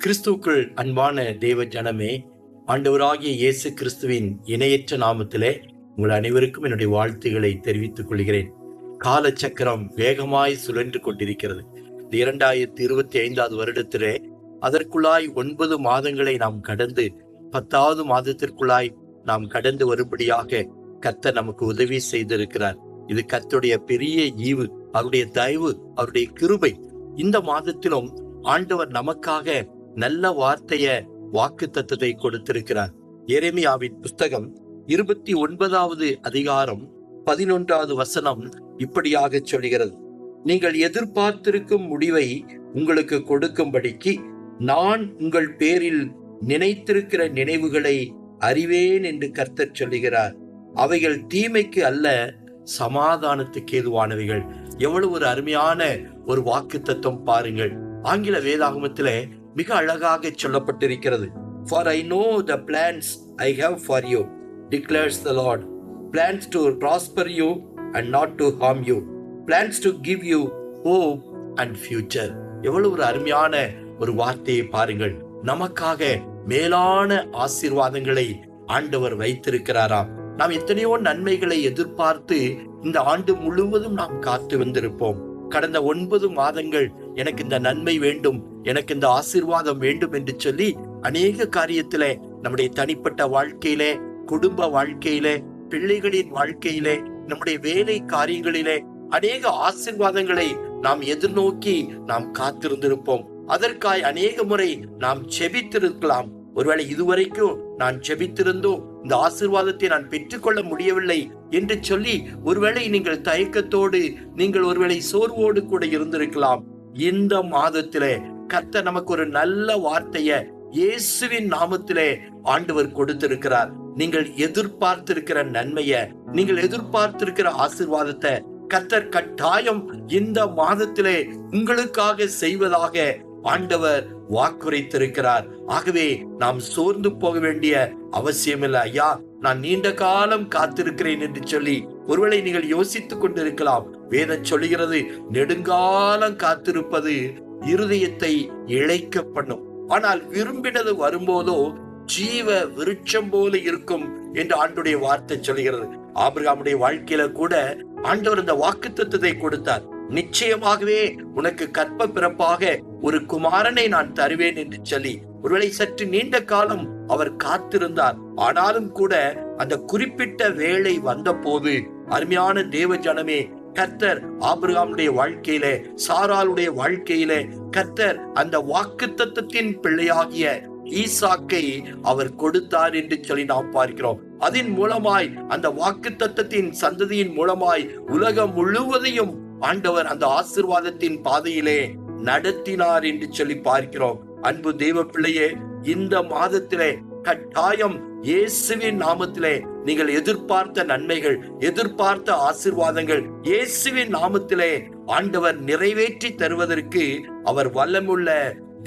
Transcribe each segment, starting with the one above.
கிறிஸ்துவுக்குள் அன்பான தேவ ஜனமே, ஆண்டவராகிய இயேசு கிறிஸ்துவின் இணையற்ற நாமத்திலே உங்கள் அனைவருக்கும் என்னுடைய வாழ்த்துக்களை தெரிவித்துக் கொள்கிறேன். காலச்சக்கரம் வேகமாய் சுழன்று கொண்டிருக்கிறது. 2025 வருடத்திலே அதற்குள்ளாய் 9 மாதங்களை நாம் கடந்து 10வது மாதத்திற்குள்ளாய் நாம் கடந்து வரும்படியாக கர்த்தர் நமக்கு உதவி செய்திருக்கிறார். இது கர்த்தருடைய பெரிய ஈவு, அவருடைய தயவு, அவருடைய கிருபை. இந்த மாதத்திலும் ஆண்டவர் நமக்காக நல்ல வார்த்தைய வாக்கு தத்தத்தை கொடுத்திருக்கிறார். எரேமியாவின் புஸ்தகம் 29வது அதிகாரம் 11வது வசனம் இப்படியாக சொல்கிறது: நீங்கள் எதிர்பார்த்திருக்கும் முடிவை உங்களுக்கு கொடுக்கும்படிக்கு நான் உங்கள் பேரில் நினைத்திருக்கிற நினைவுகளை அறிவேன் என்று கர்த்தர் சொல்லுகிறார். அவைகள் தீமைக்கு அல்ல, சமாதானத்துக்கு ஏதுவானவைகள். எவ்வளவு ஒரு அருமையான ஒரு வாக்கு தத்துவம் பாருங்கள். ஆங்கில வேதாகமத்திலே மிக அழகாக சொல்லப்பட்டிருக்கிறது. For I know the plans I have for you, declares the Lord. Plans to prosper you and not to harm you. Plans to give you hope and future. எவ்வளவு ஒரு அருமையான ஒரு வார்த்தையை பாருங்கள். நமக்காக மேலான ஆசீர்வாதங்களை ஆண்டவர் வைத்திருக்கிறாராம். நாம் எத்தனையோ நன்மைகளை எதிர்பார்த்து இந்த ஆண்டு முழுவதும் நாம் காத்து வந்திருப்போம். கடந்த 9 மாதங்கள் எனக்கு இந்த நன்மை வேண்டும், எனக்கு இந்த ஆசீர்வாதம் வேண்டும் என்று சொல்லி அநேக காரியத்திலே, நம்முடைய தனிப்பட்ட வாழ்க்கையிலே, குடும்ப வாழ்க்கையிலே, பிள்ளைகளின் வாழ்க்கையிலே, நம்முடைய வேலை காரியங்களிலே அநேக ஆசீர்வாதங்களை நாம் எதிர்நோக்கி நாம் காத்திருந்திருப்போம். அதற்காய் அநேக முறை நாம் செபித்திருக்கலாம். ஒருவேளை இதுவரைக்கும் நான் செபித்திருந்தோம், இந்த ஆசீர்வாதத்தை நான் பெற்றுக்கொள்ள முடியவில்லை என்று சொல்லி ஒருவேளை நீங்கள் தயக்கத்தோடு, நீங்கள் ஒருவேளை சோர்வோடு கூட இருந்திருக்கலாம். இந்த மாதத்திலே கர்த்தர் நமக்கு ஒரு நல்ல வார்த்தைய இயேசுவின் நாமத்திலே ஆண்டவர் கொடுத்திருக்கிறார். நீங்கள் எதிர்பார்த்திருக்கிற நன்மைய, நீங்கள் எதிர்பார்த்திருக்கிற ஆசீர்வாதத்தை கர்த்தர் கட்டாயம் இந்த மாதத்திலே உங்களுக்காக செய்வதாக ஆண்டவர் வாக்குரைத்திருக்கிறார். ஆகவே நாம் சோர்ந்து போக வேண்டிய அவசியம் இல்லை. ஐயா, நான் நீண்ட காலம் காத்திருக்கிறேன் என்று சொல்லி ஒருவேளை நீங்கள் யோசித்துக் கொண்டிருக்கலாம். வேதம் சொல்லுகிறது, நெடுங்காலம் காத்திருப்பது இருதயத்தை இளைக்க பண்ணும், ஆனால் விரும்பினது வரும்போதோ ஜீவ விருட்சம் போல இருக்கும் என்று ஆண்டுடைய வார்த்தை சொல்கிறது. ஆபிரகாமுடைய வாழ்க்கையில கூட ஆண்டவர் இந்த வாக்குத்தத்தத்தை கொடுத்தார். நிச்சயமாகவே உனக்கு கற்ப பிறப்பாக ஒரு குமாரனை நான் தருவேன் என்று சொல்லி ஒருவேளை சற்று நீண்ட காலம் அவர் காத்திருந்தார். ஆனாலும் கூட அந்த குறிப்பிட்ட வேளை வந்த போது, அருமையான தேவ ஜனமே, கர்த்தர் ஆபிரகாமுடைய வாழ்க்கையிலே, சாராளுடைய வாழ்க்கையிலே கர்த்தர் அந்த வாக்குத்தத்தத்தின் பிள்ளையாகிய ஈசாக்கை அவர் கொடுத்தார் என்று சொல்லி நாம் பார்க்கிறோம். அதன் மூலமாய், அந்த வாக்குத்தத்தத்தின் சந்ததியின் மூலமாய் உலகம் முழுவதையும் ஆண்டவர் அந்த ஆசீர்வாதத்தின் பாதையிலே நடத்தினார் என்று சொல்லி பார்க்கிறோம். அன்பு தேவ பிள்ளையே, இந்த மாதத்திலே கட்டாயம் இயேசுவின் நாமத்திலே நீங்கள் எதிர்பார்த்த நன்மைகள், எதிர்பார்த்த ஆசீர்வாதங்கள் இயேசுவின் நாமத்திலே ஆண்டவர் நிறைவேற்றி தருவதற்கு அவர் வல்லமுள்ள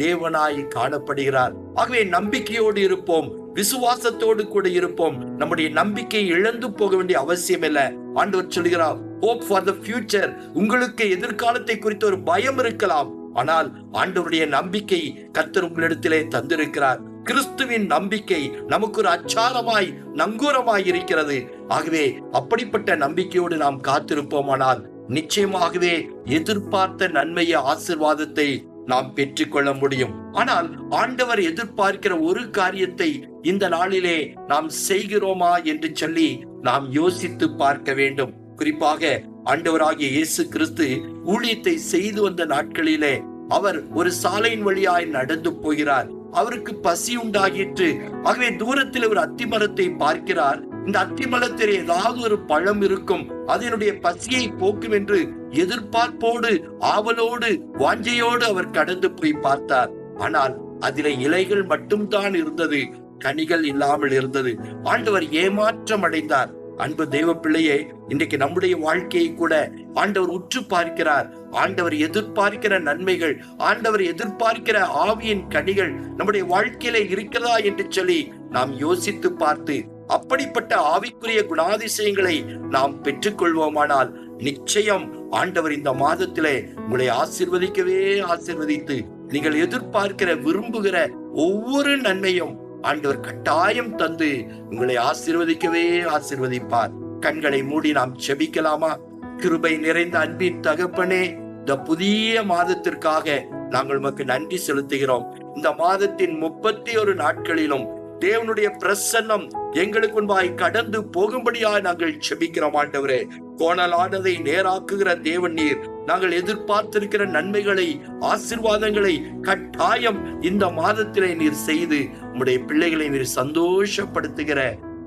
தேவனாய் காணப்படுகிறார். ஆகவே நம்பிக்கையோடு இருப்போம், விசுவாசத்தோடு கூட இருப்போம். நம்முடைய நம்பிக்கையை இழந்து போக வேண்டிய அவசியம் இல்லை. ஆண்டவர் சொல்கிறார், hope for the future. உங்களுக்கு எதிர்காலத்தை குறித்த ஒரு பயம் இருக்கலாம், ஆனால் ஆண்டவருடைய நம்பிக்கை கர்த்தர் உங்களிடத்திலே தந்திருக்கிறார். கிறிஸ்துவின் நம்பிக்கை நமக்கு ஒரு அச்சாரமாய், நங்கூரமாய் இருக்கிறது. ஆகவே அப்படிப்பட்ட நம்பிக்கையோடு நாம் காத்திருப்போமானால் நிச்சயமாகவே எதிர்பார்த்த நன்மைய ஆசீர்வாதத்தை நாம் பெற்றுக்கொள்ள முடியும். ஆனால் ஆண்டவர் எதிர்பார்க்கிற ஒரு காரியத்தை இந்த நாளிலே நாம் செய்கிறோமா என்று சொல்லி நாம் யோசித்து பார்க்க வேண்டும். குறிப்பாக ஆண்டவராகிய இயேசு கிறிஸ்து ஊழியத்தை செய்து வந்த நாட்களிலே அவர் ஒரு சாலையின் வழியாய் நடந்து போகிறார். அவருக்கு பசி உண்டாகிற்று. ஆகவே தூரத்தில் ஒரு அத்திமரத்தை பார்க்கிறார். இந்த அத்திமரத்தில் ஏதாவது ஒரு பழம் இருக்கும், அதனுடைய பசியை போக்கும் என்று எதிர்பார்ப்போடு, ஆவலோடு, வாஞ்சையோடு அவர் கடந்து போய் பார்த்தார். ஆனால் அதிலே இலைகள் மட்டும்தான் இருந்தது, கனிகள் இல்லாமல் இருந்தது. ஆண்டவர் ஏமாற்றம் அடைந்தார். அன்பு தேவ பிள்ளையே, இன்றைக்கு நம்முடைய வாழ்க்கையை கூட ஆண்டவர் உற்று பார்க்கிறார். ஆண்டவர் எதிர்பார்க்கிற நன்மைகள், ஆண்டவர் எதிர்பார்க்கிற ஆவியின் கனிகள் நம்முடைய வாழ்க்கையில இருக்கிறதா என்று சொல்லி நாம் யோசித்து பார்த்து அப்படிப்பட்ட ஆவிக்குரிய குணாதிசயங்களை நாம் பெற்றுக்கொள்வோமானால் நிச்சயம் ஆண்டவர் இந்த மாதத்திலே உங்களை ஆசீர்வதிக்கவே ஆசீர்வதித்து நீங்கள் எதிர்பார்க்கிற விரும்புகிற ஒவ்வொரு நன்மையும் ஆண்டவர் கட்டாயம் தந்து உங்களை ஆசீர்வதிக்கவே ஆசீர்வதிப்பார். கண்களை மூடி நாம் ஜெபிக்கலாமா? கிருபை நிறைந்த அன்பின் தகப்பனே, இந்த புதிய மாதத்திற்காக நாங்கள் உமக்கு நன்றி செலுத்துகிறோம். இந்த மாதத்தின் 31 நாட்களிலும் தேவனுடைய பிரசன்னம் எங்களுக்கு முன்பாய் கடந்து போகும்படியாக நாங்கள் ஜெபிக்கிறோம். ஆண்டவரே, கோணலானதை நேராக்குகிற தேவன் நீர். நாங்கள் எதிர்பார்த்திருக்கிற நன்மைகளை, ஆசீர்வாதங்களை கட்டாயம் இந்த மாதத்திலே நீர் செய்து உம்முடைய பிள்ளைகளை நீர் சந்தோஷப்படுத்துகிற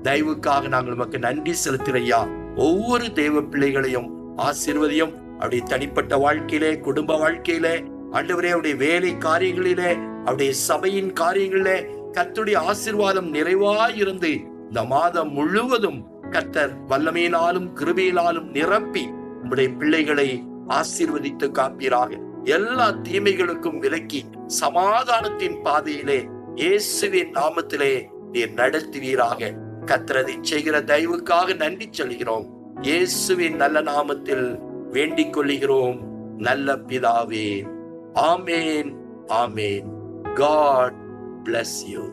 தயவுக்காக நாங்கள் உமக்கு நன்றி செலுத்துறையா. ஒவ்வொரு தேவ பிள்ளைகளையும் ஆசீர்வதியும். அவருடைய தனிப்பட்ட வாழ்க்கையிலே, குடும்ப வாழ்க்கையிலே, ஆண்டவரே, அவருடைய வேலை காரியங்களிலே, அவருடைய சபையின் காரியங்களிலே கர்த்தருடைய ஆசீர்வாதம் நிறைவாயிருந்து இந்த மாதம் முழுவதும் கர்த்தர் வல்லமையினாலும் கிருபையினாலும் நிரப்பி உம்முடைய பிள்ளைகளை ஆசீர்வதித்து காப்பீராக. எல்லா தீமைகளுக்கும் விலக்கி சமாதானத்தின் பாதையிலே இயேசுவின் நாமத்திலே நீர் நடத்துவீராக. கர்த்தரை செய்கிற தயவுக்காக நன்றி சொல்கிறோம். இயேசுவின் நல்ல நாமத்தில் வேண்டிக் கொள்கிறோம் நல்ல பிதாவே. ஆமேன், ஆமேன். God bless you.